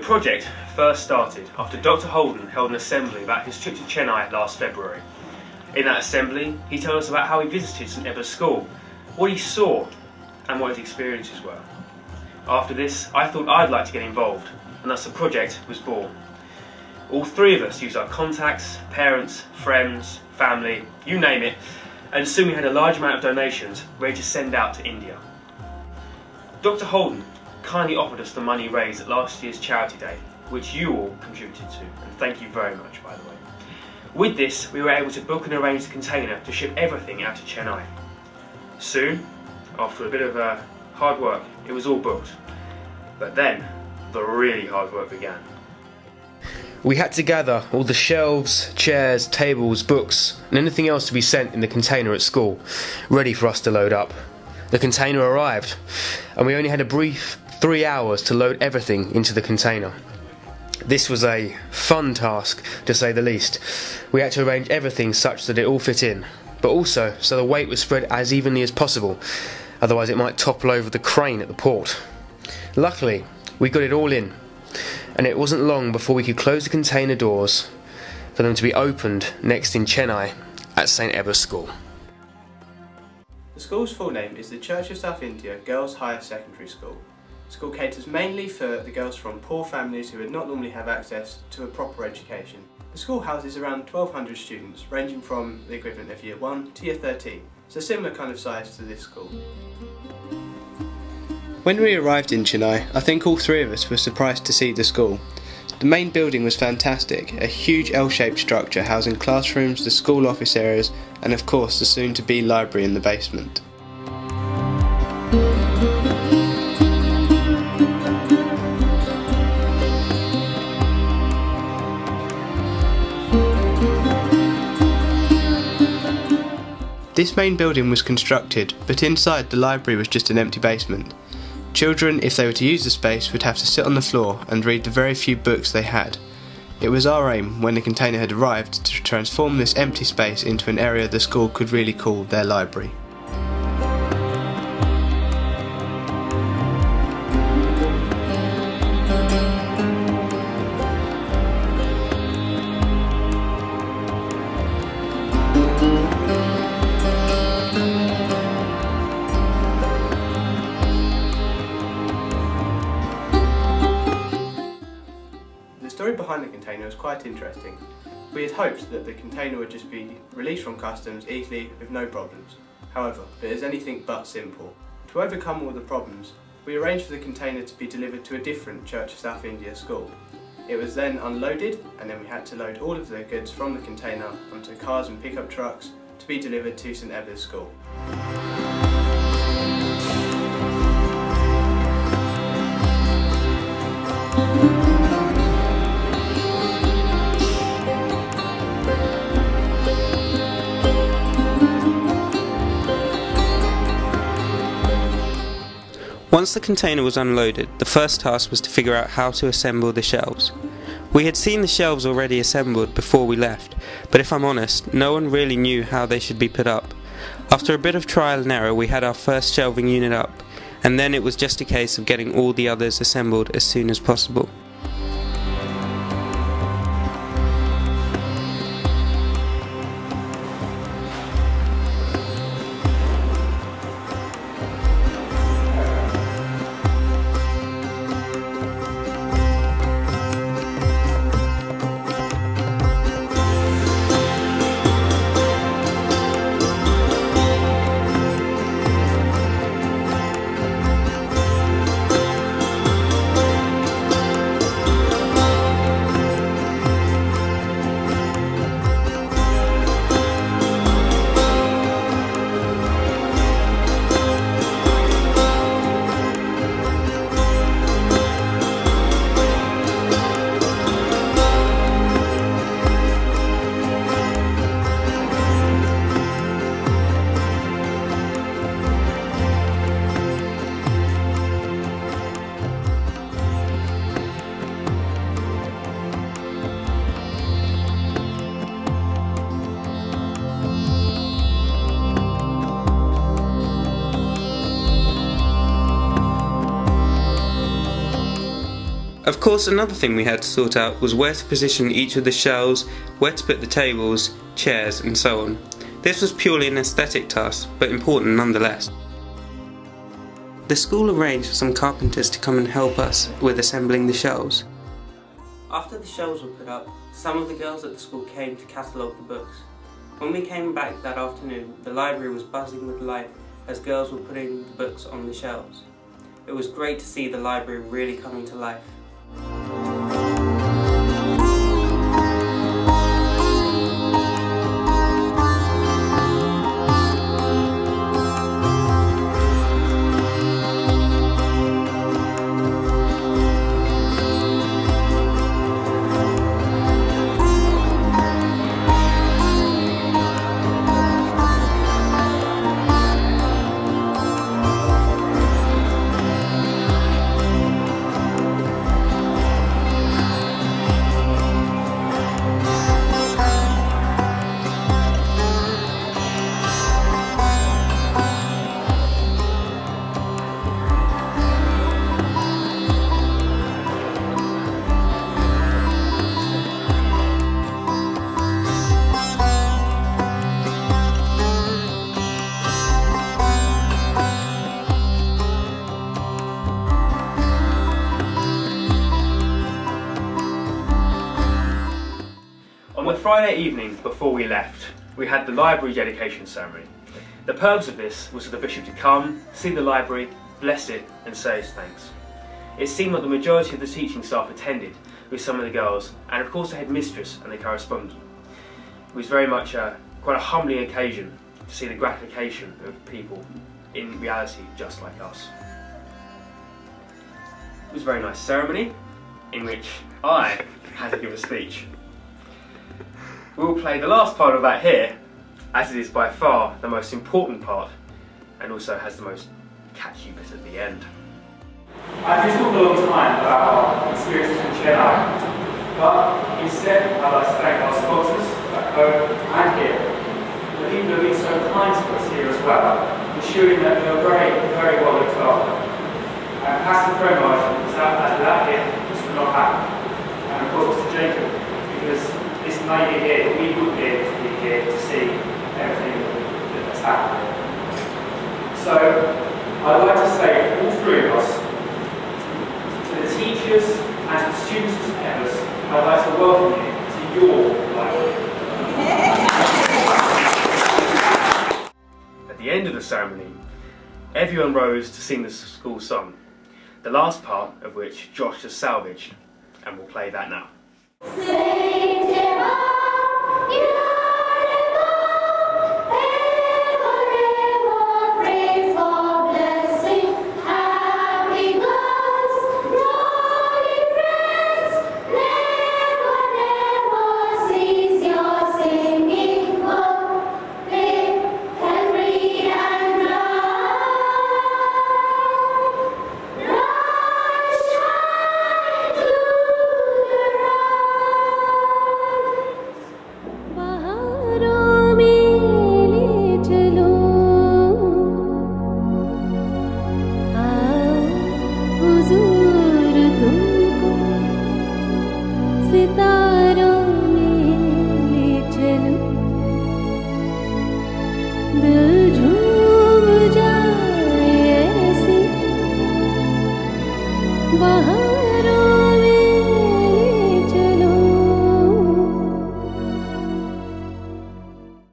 project first started after Dr. Holden held an assembly about his trip to Chennai last February. In that assembly, he told us about how he visited St Ebba school, what he saw and what his experiences were. After this, I thought I'd like to get involved, and thus the project was born. All three of us used our contacts, parents, friends, family, you name it, and soon we had a large amount of donations ready to send out to India. Dr. Holden kindly offered us the money raised at last year's charity day, which you all contributed to, and thank you very much, by the way. With this, we were able to book and arrange the container to ship everything out to Chennai. Soon, after a bit of hard work, it was all booked. But then, the really hard work began. We had to gather all the shelves, chairs, tables, books, and anything else to be sent in the container at school, ready for us to load up. The container arrived, and we only had a brief 3 hours to load everything into the container. This was a fun task, to say the least. We had to arrange everything such that it all fit in, but also so the weight was spread as evenly as possible, otherwise it might topple over the crane at the port. Luckily, we got it all in, and it wasn't long before we could close the container doors for them to be opened next in Chennai at St Ebba School. The school's full name is the Church of South India Girls Higher Secondary School. The school caters mainly for the girls from poor families who would not normally have access to a proper education. The school houses around 1,200 students, ranging from the equivalent of Year 1 to Year 13, so similar kind of size to this school. When we arrived in Chennai, I think all three of us were surprised to see the school. The main building was fantastic, a huge L-shaped structure housing classrooms, the school office areas, and of course the soon-to-be library in the basement. This main building was constructed, but inside the library was just an empty basement. Children, if they were to use the space, would have to sit on the floor and read the very few books they had. It was our aim, when the container had arrived, to transform this empty space into an area the school could really call their library. The story behind the container was quite interesting. We had hoped that the container would just be released from customs easily with no problems. However, it is anything but simple. To overcome all the problems, we arranged for the container to be delivered to a different Church of South India school. It was then unloaded, and then we had to load all of the goods from the container onto cars and pickup trucks to be delivered to St Ebba's school. Once the container was unloaded, the first task was to figure out how to assemble the shelves. We had seen the shelves already assembled before we left, but if I'm honest, no one really knew how they should be put up. After a bit of trial and error, we had our first shelving unit up, and then it was just a case of getting all the others assembled as soon as possible. Of course, another thing we had to sort out was where to position each of the shelves, where to put the tables, chairs and so on. This was purely an aesthetic task, but important nonetheless. The school arranged for some carpenters to come and help us with assembling the shelves. After the shelves were put up, some of the girls at the school came to catalogue the books. When we came back that afternoon, the library was buzzing with life as girls were putting the books on the shelves. It was great to see the library really coming to life. On the Friday evening before we left, we had the library dedication ceremony. The purpose of this was for the bishop to come, see the library, bless it and say his thanks. It seemed like the majority of the teaching staff attended, with some of the girls and of course the headmistress and the correspondent. It was very much quite a humbling occasion to see the gratification of people in reality just like us. It was a very nice ceremony in which I had to give a speech. We'll play the last part of that here, as it is by far the most important part and also has the most catchy bit at the end. I could talk a long time about our experiences in Chennai, but instead I'd like to thank our sponsors back home and here, the people who have been so kind to us here as well, ensuring that we are very, very well looked after. And passive promotion is that without him, this would not happen. And of course Mr. Jacob, because this may be here, but we would be able to be here to see everything that's happening. So, I'd like to say, all three of us, to the teachers and to the students of St Ebba's, I'd like to welcome you to your library. At the end of the ceremony, everyone rose to sing the school song, the last part of which Josh has salvaged, and we'll play that now. St Ebba, you are Ebba, ever, pray for blessing, happy gods, jolly friends, never, never cease your singing, oh, live and breathe and rise, shine to the बहारों में ले चलो आओ हुजूर तुमको सितारों में ले चलो दिल झूम जाए ऐसे बहारों